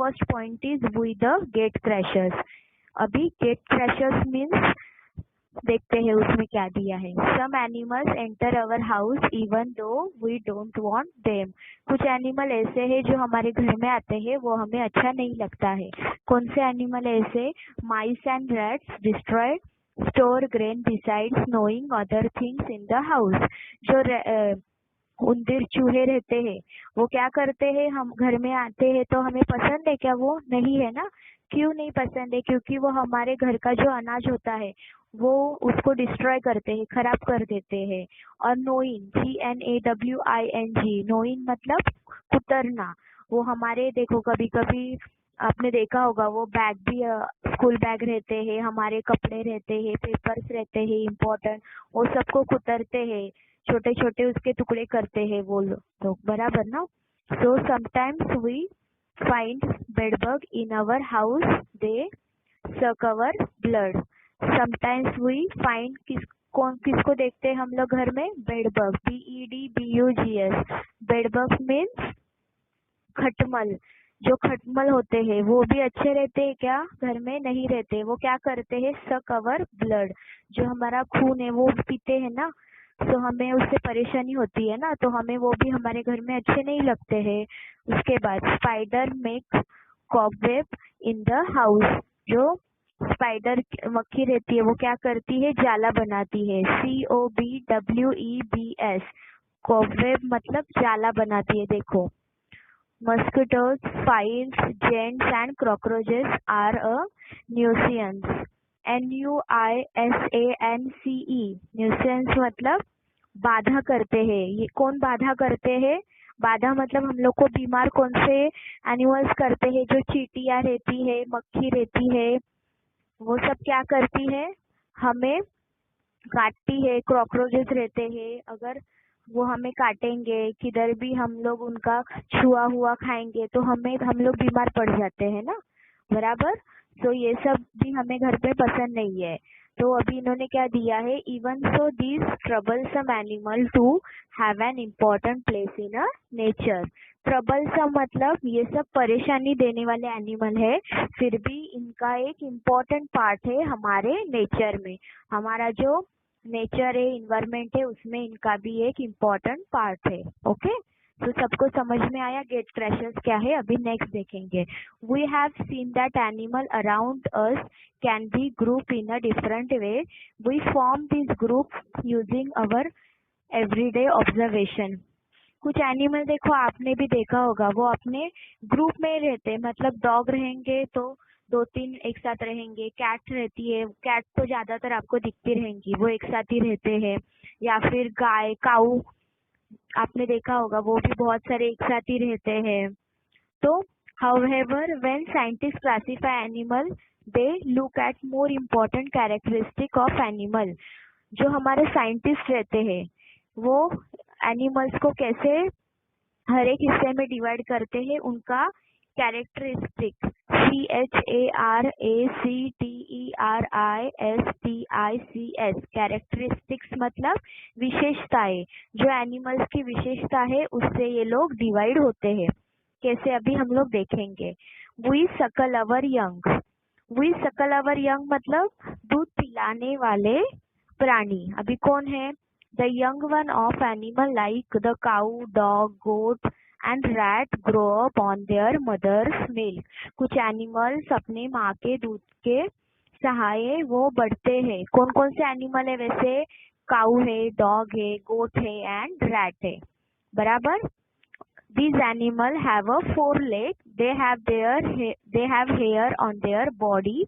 First point is we the gate crashers. अभी gate क्रैशर्स means देखते हैं उसमें क्या दिया है। Some animals enter our house even though we don't want them. कुछ एनिमल ऐसे हैं जो हमारे घर में आते हैं, वो हमें अच्छा नहीं लगता है। कौन से एनिमल ऐसे? माइस and rats destroy store grain besides knowing other things in the house. जो उंदीर चूहे रहते हैं वो क्या करते हैं, हम घर में आते हैं तो हमें पसंद है क्या? वो नहीं है ना। क्यों नहीं पसंद है? क्योंकि वो हमारे घर का जो अनाज होता है वो उसको डिस्ट्रॉय करते हैं, खराब कर देते हैं। और नोइंग, GNAWING, नोइंग मतलब कुतरना। वो हमारे देखो कभी कभी आपने देखा होगा वो बैग भी स्कूल बैग रहते हैं, हमारे कपड़े रहते हैं, पेपर्स रहते हैं इम्पोर्टेंट, वो सबको कुतरते हैं, छोटे छोटे उसके टुकड़े करते हैं वो लोग, बराबर ना। So sometimes we find bedbug in our house, they suck our blood. Sometimes we find किसको देखते हैं हम लोग घर में? Bedbug, BEDBUGS। बेडबग मीन्स खटमल। जो खटमल होते हैं वो भी अच्छे रहते हैं क्या? घर में नहीं रहते। वो क्या करते हैं? सक आवर ब्लड, जो हमारा खून है वो पीते हैं ना, तो हमें उससे परेशानी होती है ना, तो हमें वो भी हमारे घर में अच्छे नहीं लगते हैं। उसके बाद spider make cobweb in the house. जो स्पाइडर मक्खी रहती है वो क्या करती है? जाला बनाती है, COBWEBS। कॉबवेब मतलब जाला बनाती है। देखो mosquitoes, flies, ants and cockroaches are a nuisance. NUISANCE, nuisance मतलब बाधा करते हैं। ये कौन बाधा करते हैं? बाधा मतलब हम लोग को बीमार कौन से एनिमल्स करते हैं? जो चींटियां रहती है, मक्खी रहती है, वो सब क्या करती है? हमें काटती है। कॉकरोचेस रहते हैं, अगर वो हमें काटेंगे, किधर भी हम लोग उनका छुआ हुआ खाएंगे तो हम लोग बीमार पड़ जाते हैं ना, बराबर। तो ये सब भी हमें घर पे पसंद नहीं है। तो अभी इन्होंने क्या दिया है? Even so this troublesome animal to have an important place in a nature. Troublesome मतलब ये सब परेशानी देने वाले एनिमल है, फिर भी इनका एक इम्पोर्टेंट पार्ट है हमारे नेचर में। हमारा जो नेचर है, इन्वायरमेंट है, उसमें इनका भी एक इम्पोर्टेंट पार्ट है। ओके, तो सबको समझ में आया गेट क्रैशर्स क्या है? अभी नेक्स्ट देखेंगे। We have seen that animal around us can be group in a different way. We form this group using our everyday observation. कुछ एनिमल देखो आपने भी देखा होगा, वो अपने ग्रुप में रहते हैं, मतलब डॉग रहेंगे तो दो तीन एक साथ रहेंगे, कैट रहती है, कैट तो ज्यादातर आपको दिखती रहेंगी, वो एक साथ ही रहते हैं। या फिर गाय, काऊ आपने देखा होगा, वो भी बहुत सारे एक साथ ही रहते हैं। तो however when scientists classify animal they look at more important characteristic of animal। जो हमारे साइंटिस्ट रहते हैं वो एनिमल्स को कैसे हर एक हिस्से में डिवाइड करते हैं, उनका कैरेक्टरिस्टिक, CHARACTERISTICS, कैरेक्टरिस्टिक्स मतलब विशेषताएं। जो एनिमल्स की विशेषता है उससे ये लोग डिवाइड होते हैं। कैसे? अभी हम लोग देखेंगे। वी सकल अवर यंग। वी सकल अवर यंग मतलब दूध पिलाने वाले प्राणी। अभी कौन है? The young one of animal like the cow, dog, goat and rat grow up on their mother's milk। कुछ एनिमल्स अपने माँ के दूध के सहारे वो बढ़ते हैं। कौन कौन से एनिमल है वैसे? काऊ है, डॉग है, गोट है एंड रैट है, बराबर। These animal have a four leg. They have hair on their body.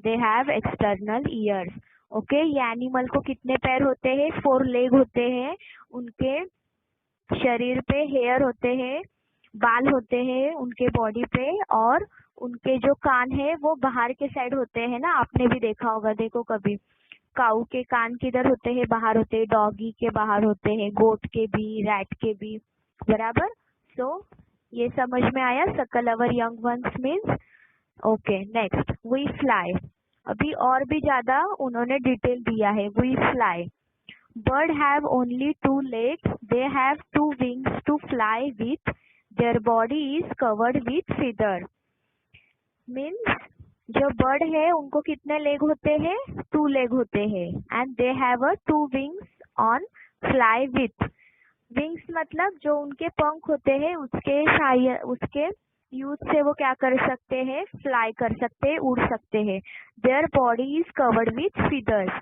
They have external ears. Okay, ये एनिमल को कितने पैर होते हैं? 4 लेग होते हैं। उनके शरीर पे हेयर होते हैं, बाल होते हैं उनके बॉडी पे, और उनके जो कान है वो बाहर के साइड होते हैं ना, आपने भी देखा होगा। देखो कभी काऊ के कान किधर होते हैं? बाहर होते हैं। डॉगी के बाहर होते हैं, गोट के भी, रैट के भी, बराबर। सो ये समझ में आया suckle our young ones means. Okay, next we fly. अभी और भी ज्यादा उन्होंने डिटेल दिया है। We fly. Bird have only 2 legs. They have 2 wings to fly with. Their body is covered with feather. Means जो बर्ड है उनको कितने लेग होते हैं? 2 लेग होते हैं। And they have a 2 wings on fly with. Wings मतलब जो उनके पंख होते हैं उसके यूज से वो क्या कर सकते हैं? फ्लाई कर सकते हैं, उड़ सकते हैं। Their body is covered with feathers.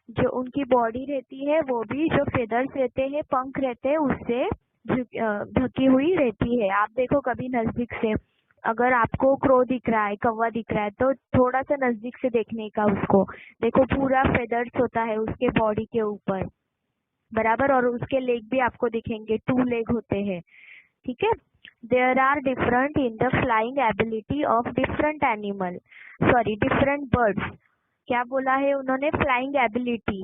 जो उनकी बॉडी रहती है वो भी जो फेदर्स रहते हैं, पंख रहते हैं, उससे ढकी हुई रहती है। आप देखो कभी नजदीक से, अगर आपको क्रो दिख रहा है, कौवा दिख रहा है, तो थोड़ा सा नजदीक से देखने का उसको। देखो पूरा फेदर्स होता है उसके बॉडी के ऊपर, बराबर। और उसके लेग भी आपको दिखेंगे, 2 लेग होते हैं, ठीक है। There are different in the flying ability of different animal, sorry different birds. क्या बोला है उन्होंने? Flying ability.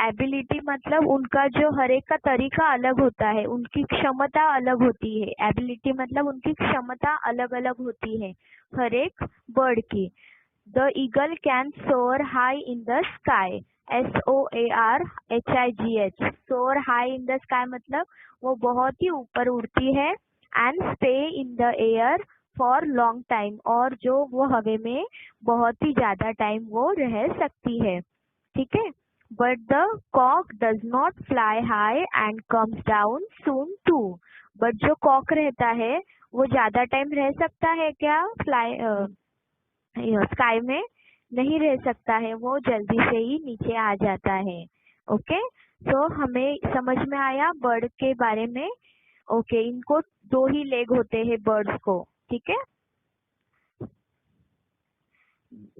एबिलिटी मतलब उनका जो हर एक का तरीका अलग होता है, उनकी क्षमता अलग होती है। एबिलिटी मतलब उनकी क्षमता अलग अलग होती है हर एक बर्ड की। The eagle can soar high in the sky, SOARHIGH। Soar high in the sky मतलब वो बहुत ही ऊपर उड़ती है। And stay in the air for long time, और जो वो हवा में बहुत ही ज्यादा टाइम वो रह सकती है, ठीक है। But the cock does not fly high and comes down soon too. But जो कॉक रहता है वो ज्यादा टाइम रह सकता है क्या फ्लाई स्काई में? नहीं रह सकता है, वो जल्दी से ही नीचे आ जाता है। ओके, सो हमें समझ में आया बर्ड के बारे में। ओके, इनको 2 ही लेग होते हैं बर्ड्स को, ठीक है।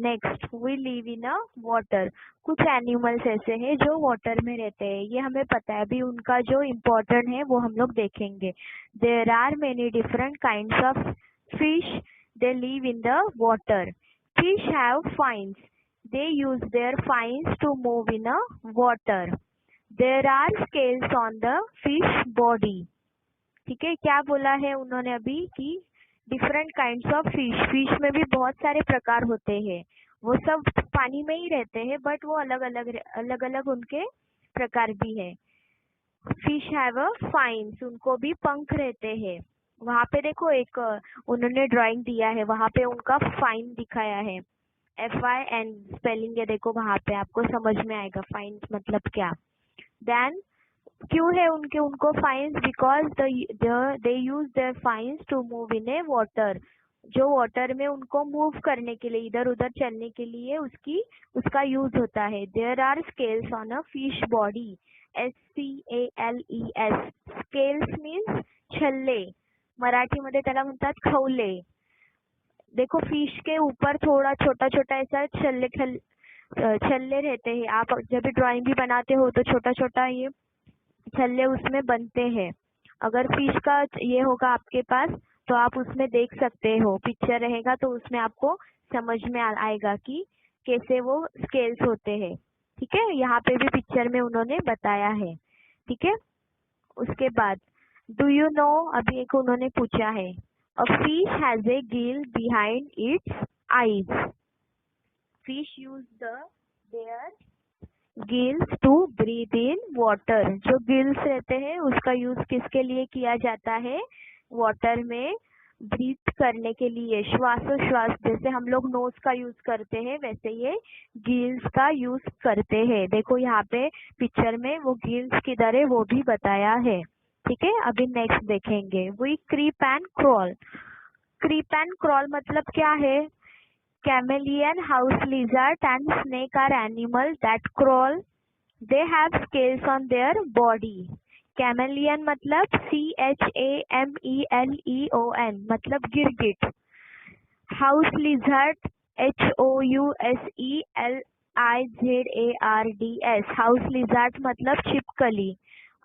Next, we live in a water. कुछ एनिमल्स ऐसे हैं जो वाटर में रहते हैं, ये हमें पता है। अभी उनका जो इम्पोर्टेंट है वो हम लोग देखेंगे। There are many different kinds of fish, they live in the water. Fish have fins, they use their fins to move in a water. There are scales on the fish body, ठीक है। क्या बोला है उन्होंने अभी कि different kinds of fish, fish में भी बहुत सारे प्रकार होते हैं। वो सब पानी में ही रहते हैं, बट वो अलग अलग उनके प्रकार भी है। फिश हैव अ फाइन्स, उनको भी पंख रहते हैं। वहां पे देखो एक उन्होंने ड्राइंग दिया है, वहां पे उनका फाइन दिखाया है, FIN स्पेलिंग है, देखो वहां पे आपको समझ में आएगा फाइन्स मतलब क्या। देन क्यों है उनको fins? Because they use their fins to move in a water. जो वाटर में उनको मूव करने के लिए, इधर उधर चलने के लिए उसका यूज होता है। There are scales on a fish body, SCALES। Scales means छल्ले, मराठीमध्ये त्याला म्हणतात खवले। देखो फिश के ऊपर थोड़ा छोटा छोटा ऐसा छल्ले रहते हैं। आप जब ड्राइंग भी बनाते हो तो छोटा छोटा ये छल्ले उसमें बनते हैं। अगर फिश का ये होगा आपके पास तो आप उसमें देख सकते हो, पिक्चर रहेगा तो उसमें आपको समझ में आएगा कि कैसे वो स्केल्स होते हैं, ठीक है। यहाँ पे भी पिक्चर में उन्होंने बताया है, ठीक है। उसके बाद डू यू नो, अभी एक उन्होंने पूछा है, a fish has a gill behind its eyes. Fish use their gills to breathe in water. जो गिल्स रहते हैं उसका यूज किसके लिए किया जाता है? वाटर में ब्रीथ करने के लिए, श्वासोश्वास। जैसे हम लोग नोज का यूज करते हैं वैसे ये गिल्स का यूज करते हैं। देखो यहाँ पे पिक्चर में वो गिल्स किधर है वो भी बताया है, ठीक है। अभी नेक्स्ट देखेंगे, we creep and crawl. Creep and crawl मतलब क्या है? Chameleon, house lizard and snake are animals that crawl. They have scales on their body. Chameleon मतलब CHAMELEON मतलब गिरगिट। House lizard HOUSELIZARDS, house lizard मतलब छिपकली।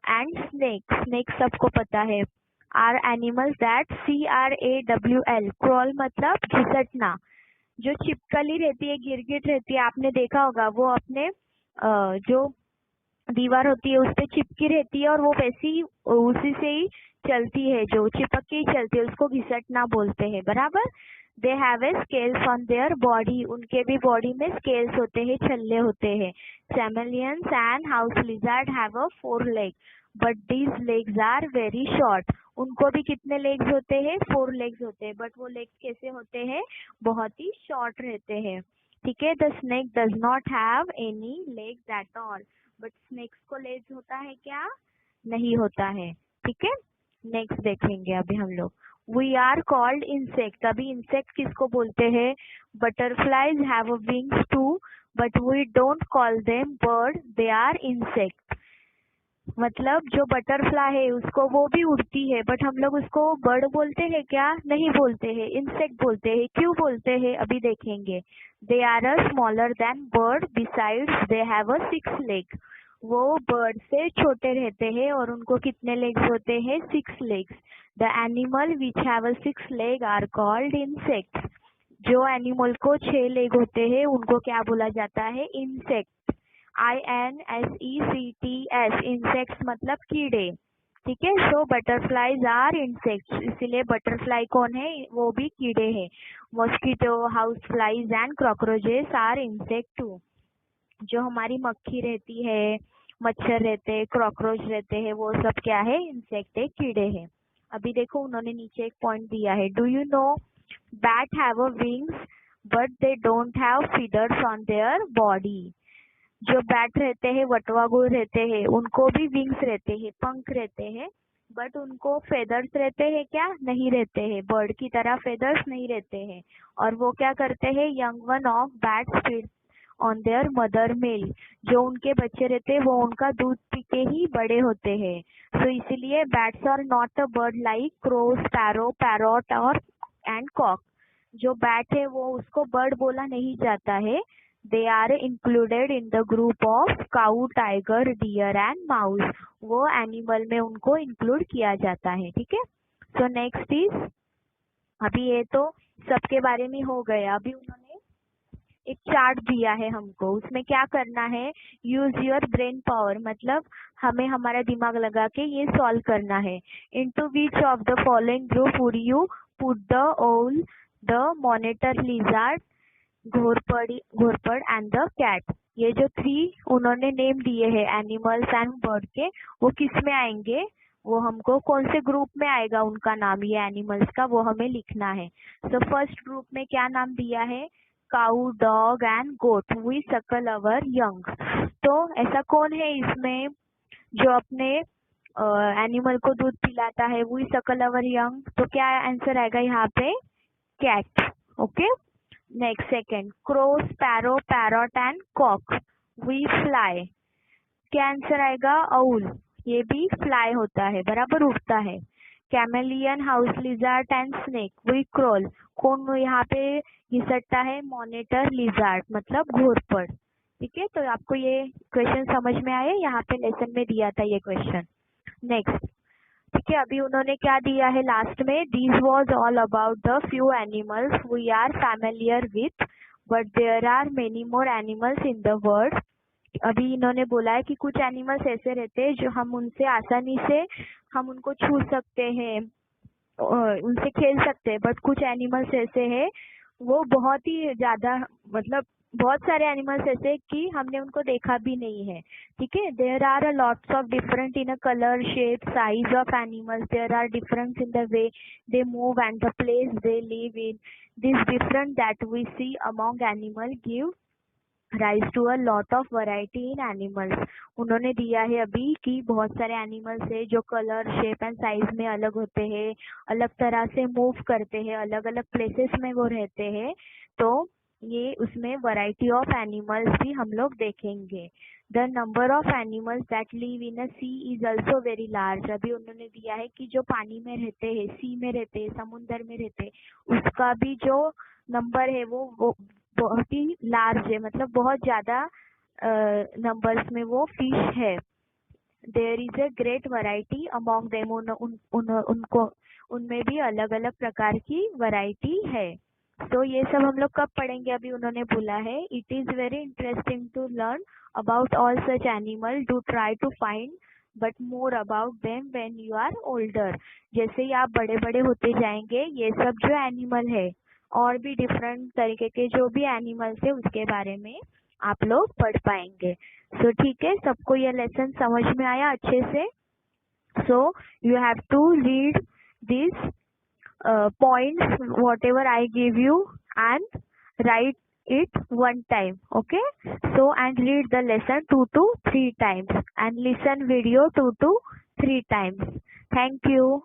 एंड स्नेक, स्नेक सबको पता है, are animals that CRAWL, crawl मतलब घिसटना। जो छिपकली रहती है, गिरगिट रहती है, आपने देखा होगा वो अपने जो दीवार होती है उस पे चिपकी रहती है और वो वैसी उसी से ही चलती है, जो चिपक के ही चलती है, उसको घिसटना बोलते हैं, बराबर। They have a scales on their body, उनके भी बॉडी में स्केल्स होते हैं, छल्ले होते हैं। Chameleons and house lizard have a 4 leg, but these legs are very short. उनको भी कितने लेग्स होते हैं? 4 लेग्स होते हैं, बट वो लेग्स कैसे होते हैं? बहुत ही शॉर्ट रहते हैं। ठीक है, the snake does not have any legs at all. But snakes को लेग्स होता है क्या? नहीं होता है। ठीक है, नेक्स्ट देखेंगे अभी हम लोग। We are called insect. अभी इंसेक्ट किसको बोलते हैं? Butterflies have wings too, but we don't call them bird, they are insect. मतलब जो बटरफ्लाई है उसको, वो भी उड़ती है, बट हम लोग उसको बर्ड बोलते हैं क्या? नहीं बोलते हैं, इंसेक्ट बोलते हैं। क्यों बोलते हैं? अभी देखेंगे। They are a smaller than bird, besides they have a 6 leg. वो बर्ड से छोटे रहते हैं और उनको कितने लेग्स होते हैं? 6 legs. The animal which have a 6 leg are called insects. जो एनिमल को 6 लेग होते हैं उनको क्या बोला जाता है? इंसेक्ट। INSECTS, इंसेक्ट्स मतलब कीड़े। ठीक है, सो बटरफ्लाईज आर इंसेक्ट्स, इसीलिए बटरफ्लाई कौन है? वो भी कीड़े हैं। Mosquito, house flies and cockroaches are insect too. जो हमारी मक्खी रहती है, मच्छर रहते हैं, कॉकरोच रहते हैं, वो सब क्या है? इंसेक्ट है, कीड़े हैं। अभी देखो उन्होंने नीचे एक पॉइंट दिया है। Do you know bat have a wings but they don't have feathers on their body. जो बैट रहते हैं, वटवागुड़ रहते हैं, उनको भी विंग्स रहते हैं, पंख रहते हैं, बट उनको फेदर्स रहते हैं क्या? नहीं रहते हैं। बर्ड की तरह फेदर्स नहीं रहते हैं। और वो क्या करते हैं? Young one of bats feed on their mother meal. जो उनके बच्चे रहते हैं वो उनका दूध पी के ही बड़े होते हैं। सो इसीलिए bats are not a bird like crow, sparrow, parrot और एंड कॉक। जो बैट है वो, उसको बर्ड बोला नहीं जाता है। They are included in the group of cow, tiger, deer and mouse. वो एनिमल में उनको इंक्लूड किया जाता है। ठीक है, सो नेक्स्ट इज, अभी ये तो सबके बारे में हो गया। अभी उन्होंने एक चार्ट दिया है हमको, उसमें क्या करना है? यूज योर ब्रेन पावर, मतलब हमें हमारा दिमाग लगा के ये सॉल्व करना है। Into which of the following group would you put the owl, the monitor lizard, घोरपड़ एंड द कैट। ये जो 3 उन्होंने नेम दिए हैं एनिमल्स एंड बर्ड के, वो किस में आएंगे? वो हमको कौन से ग्रुप में आएगा उनका नाम, ये एनिमल्स का, वो हमें लिखना है। सो फर्स्ट ग्रुप में क्या नाम दिया है? काऊ, डॉग एंड गोट। वी सकल अवर यंग। तो ऐसा कौन है इसमें जो अपने एनिमल को दूध पिलाता है? वी सकल अवर यंग। तो क्या आंसर आएगा यहाँ पे? Cat. Okay, next second, crow, sparrow, parrot and cock. We fly. क्या आंसर आएगा? आउल। ये भी फ्लाई होता है, बराबर उड़ता है। Chameleon, house lizard and snake. We crawl. कौन यहाँ पे घिसटता है? मॉनिटर लिजार्ड, मतलब घोरपड़। ठीक है, तो आपको ये क्वेश्चन समझ में आए? यहाँ पे लेसन में दिया था ये क्वेश्चन। नेक्स्ट, ठीक है, अभी उन्होंने क्या दिया है लास्ट में? This was all about the few animals we are familiar with, but there are many more animals in the world. अभी इन्होंने बोला है कि कुछ एनिमल्स ऐसे रहते हैं जो हम उनसे आसानी से, हम उनको छू सकते हैं, उनसे खेल सकते हैं, बट कुछ एनिमल्स ऐसे हैं वो बहुत ही ज्यादा, मतलब बहुत सारे एनिमल्स ऐसे कि हमने उनको देखा भी नहीं है। ठीक है, there are a lots of different in a colour, shape, size of animals. There are difference in the way they move and the place they live in. This different that we see among animal give rise to a lot of variety in animals. उन्होंने दिया है अभी कि बहुत सारे animals है जो colour, shape and size में अलग होते हैं, अलग तरह से मूव करते हैं, अलग अलग प्लेसेस में वो रहते हैं। तो ये उसमें वैरायटी ऑफ एनिमल्स भी हम लोग देखेंगे। The number of animals that live in a sea is also very large. अभी उन्होंने दिया है कि जो पानी में रहते हैं, सी में रहते हैं, समुद्र में रहते हैं, उसका भी जो नंबर है वो बहुत ही लार्ज है, मतलब बहुत ज्यादा नंबर्स में वो फिश है। There is a great variety among them. उनको उनमें भी अलग अलग प्रकार की वैरायटी है। तो ये सब हम लोग कब पढ़ेंगे? अभी उन्होंने बोला है it is very interesting to learn about all such animal, do try to find but more about them when you are older. जैसे ही आप बड़े बड़े होते जाएंगे, ये सब जो एनिमल है और भी डिफरेंट तरीके के जो भी एनिमल्स है उसके बारे में आप लोग पढ़ पाएंगे। सो ठीक है, सबको ये लेसन समझ में आया अच्छे से? So you have to read these points whatever I give you and write it one time. Okay, so and read the lesson 2 to 3 times and listen video 2 to 3 times. Thank you.